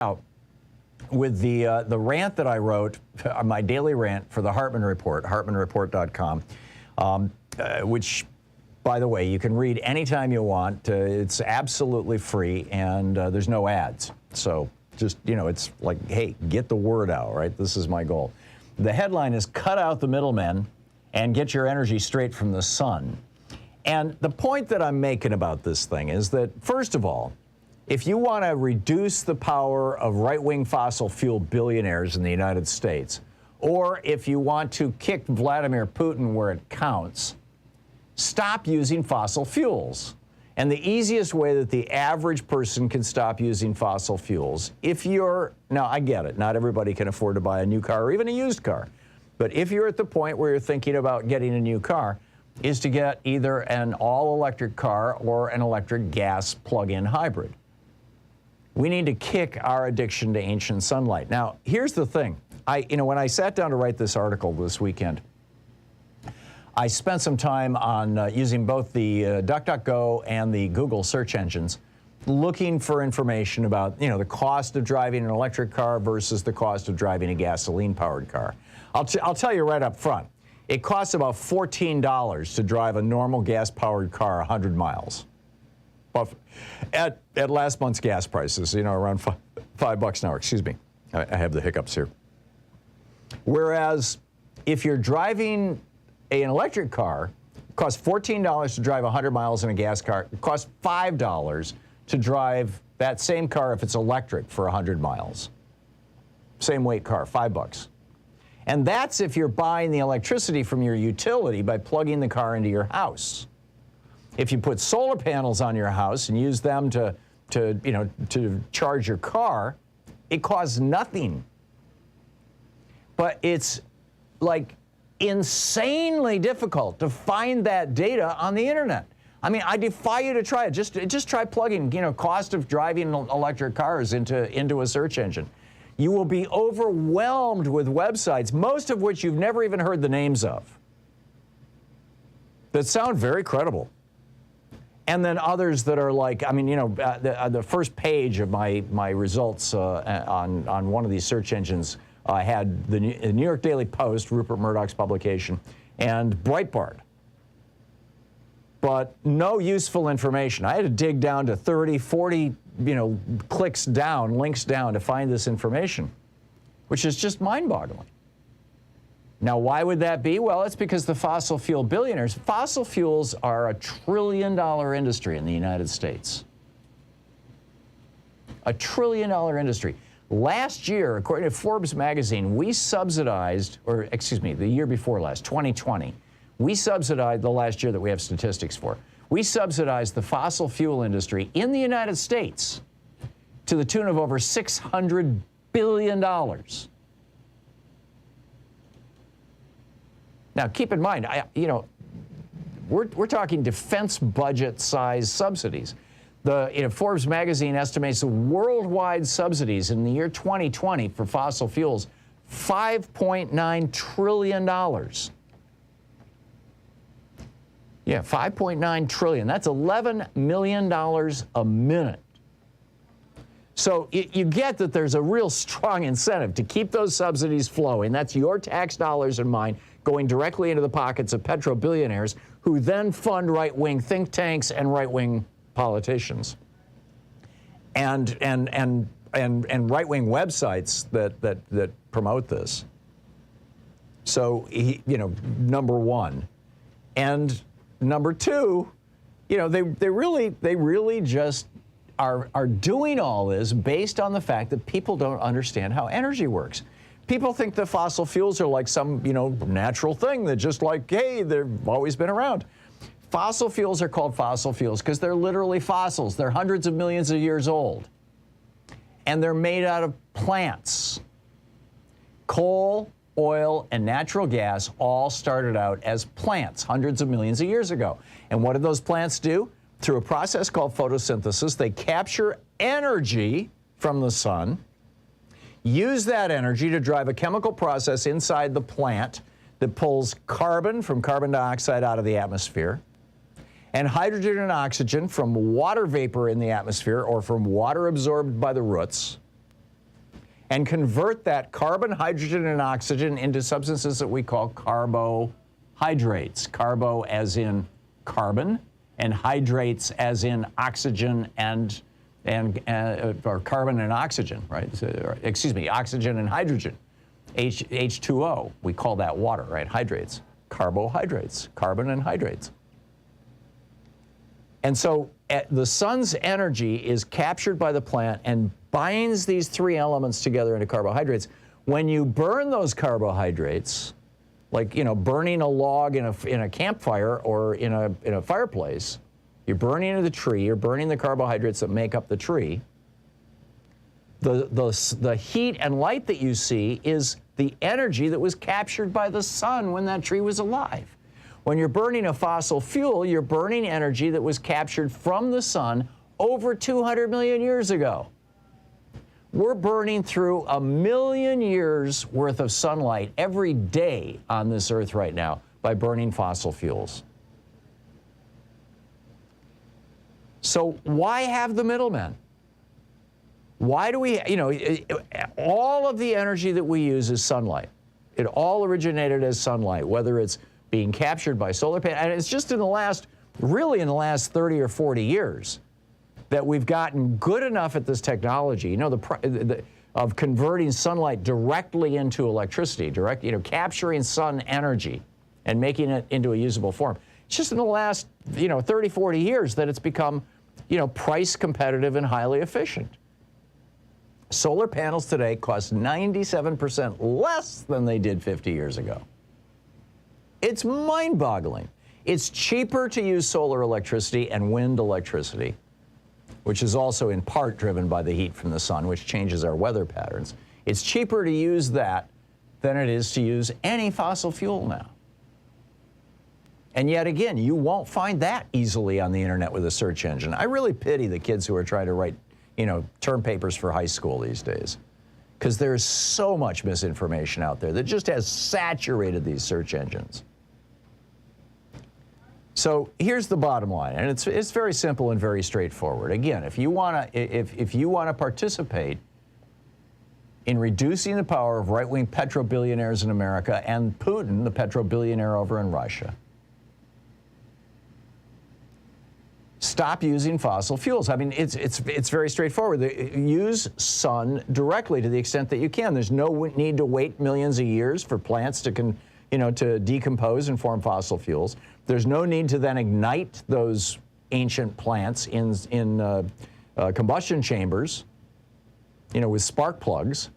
out with the rant that I wrote, my daily rant for the Hartmann Report, hartmannreport.com, which, by the way, you can read anytime you want. It's absolutely free, and there's no ads. So just, it's like, hey, get the word out, right? This is my goal. The headline is "Cut Out the Middlemen and Get Your Energy Straight from the Sun." And the point that I'm making about this thing is that, first of all, if you want to reduce the power of right-wing fossil fuel billionaires in the United States, or if you want to kick Vladimir Putin where it counts, stop using fossil fuels. And the easiest way that the average person can stop using fossil fuels, now I get it, not everybody can afford to buy a new car or even a used car, but if you're at the point where you're thinking about getting a new car, is to get either an all-electric car or an electric gas plug-in hybrid. We need to kick our addiction to ancient sunlight. Now, here's the thing. When I sat down to write this article this weekend, I spent some time on using both the DuckDuckGo and the Google search engines, looking for information about, the cost of driving an electric car versus the cost of driving a gasoline-powered car. I'll tell you right up front, it costs about $14 to drive a normal gas-powered car 100 miles. At last month's gas prices, around $5 an hour. Excuse me, I have the hiccups here. Whereas if you're driving an electric car, it costs $14 to drive 100 miles in a gas car. It costs $5 to drive that same car if it's electric for 100 miles. Same weight car, $5. And that's if you're buying the electricity from your utility by plugging the car into your house. If you put solar panels on your house and use them to charge your car, it costs nothing. But it's like insanely difficult to find that data on the internet. I mean, I defy you to try it. Just try plugging, cost of driving electric cars into a search engine. You will be overwhelmed with websites, most of which you've never even heard the names of, that sound very credible. And then others that are like, the first page of my results on one of these search engines had the New York Daily Post, Rupert Murdoch's publication, and Breitbart. But no useful information. I had to dig down to 30, 40, links down to find this information, which is just mind-boggling. Now, why would that be? Well, it's because the fossil fuel billionaires. Fossil fuels are a $1 trillion industry in the United States. A $1 trillion industry. Last year, according to Forbes magazine, we subsidized, the year before last, 2020, we subsidized, the last year that we have statistics for, we subsidized the fossil fuel industry in the United States to the tune of over $600 billion. Now, keep in mind, we're talking defense budget size subsidies. Forbes magazine estimates the worldwide subsidies in the year 2020 for fossil fuels, $5.9 trillion. Yeah, $5.9 trillion. That's $11 million a minute. So you get that there's a real strong incentive to keep those subsidies flowing. That's your tax dollars and mine going directly into the pockets of petro-billionaires who then fund right-wing think tanks and right-wing politicians and right-wing websites that promote this. So, number one. And number two, they really just are doing all this based on the fact that people don't understand how energy works. People think that fossil fuels are like some, natural thing that just like, hey, they've always been around. Fossil fuels are called fossil fuels because they're literally fossils. They're hundreds of millions of years old. And they're made out of plants. Coal, oil, and natural gas all started out as plants hundreds of millions of years ago. And what did those plants do? Through a process called photosynthesis, they capture energy from the sun, use that energy to drive a chemical process inside the plant that pulls carbon from carbon dioxide out of the atmosphere and hydrogen and oxygen from water vapor in the atmosphere or from water absorbed by the roots. and convert that carbon, hydrogen, and oxygen into substances that we call carbohydrates. Carbo as in carbon, and hydrates as in oxygen or carbon and oxygen, right? So, excuse me, oxygen and hydrogen. H2O, we call that water, right? Hydrates. Carbohydrates, carbon and hydrates. And so the sun's energy is captured by the plant and binds these three elements together into carbohydrates. When you burn those carbohydrates, like, you know, burning a log in a campfire or in a fireplace, you're burning into the tree, you're burning the carbohydrates that make up the tree. The heat and light that you see is the energy that was captured by the sun when that tree was alive. When you're burning a fossil fuel, you're burning energy that was captured from the sun over 200 million years ago. We're burning through 1 million years worth of sunlight every day on this earth right now by burning fossil fuels. So why have the middlemen? Why do we, you know, all of the energy that we use is sunlight. It all originated as sunlight, whether it's being captured by solar panels, and it's just in the last 30 or 40 years that we've gotten good enough at this technology, you know, of converting sunlight directly into electricity, capturing sun energy and making it into a usable form. It's just in the last, 30, 40 years that it's become, price competitive and highly efficient. Solar panels today cost 97% less than they did 50 years ago. It's mind-boggling. It's cheaper to use solar electricity and wind electricity, which is also in part driven by the heat from the sun, which changes our weather patterns. It's cheaper to use that than it is to use any fossil fuel now. And yet again, you won't find that easily on the internet with a search engine. I really pity the kids who are trying to write, term papers for high school these days, because there's so much misinformation out there that just has saturated these search engines. So here's the bottom line, and it's very simple and very straightforward. Again, if you want to participate in reducing the power of right-wing petro-billionaires in America and Putin, the petro-billionaire over in Russia, stop using fossil fuels. I mean, it's very straightforward. Use sun directly to the extent that you can. There's no need to wait millions of years for plants to decompose and form fossil fuels. There's no need to then ignite those ancient plants in combustion chambers, with spark plugs.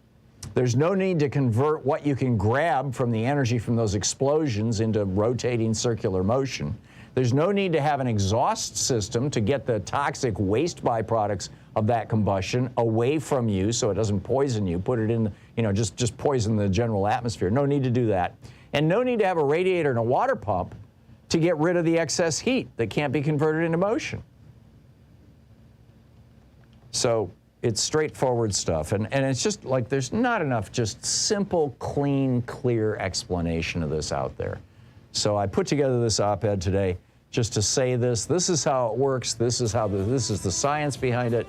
There's no need to convert what you can grab from the energy from those explosions into rotating circular motion. There's no need to have an exhaust system to get the toxic waste byproducts of that combustion away from you so it doesn't poison you. Put it in, just poison the general atmosphere. No need to do that. And no need to have a radiator and a water pump to get rid of the excess heat that can't be converted into motion. So it's straightforward stuff. And it's just like there's not enough just simple, clean, clear explanation of this out there. So I put together this op-ed today just to say this. This is how it works. This is the science behind it.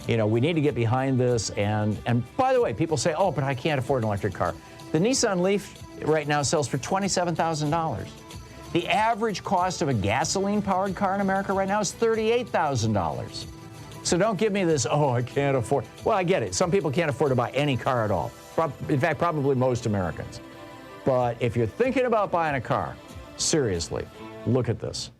We need to get behind this. And by the way, people say, oh, but I can't afford an electric car. The Nissan Leaf right now sells for $27,000. The average cost of a gasoline-powered car in America right now is $38,000. So don't give me this, oh, I can't afford. Well, I get it. Some people can't afford to buy any car at all. In fact, probably most Americans. But if you're thinking about buying a car, seriously, look at this.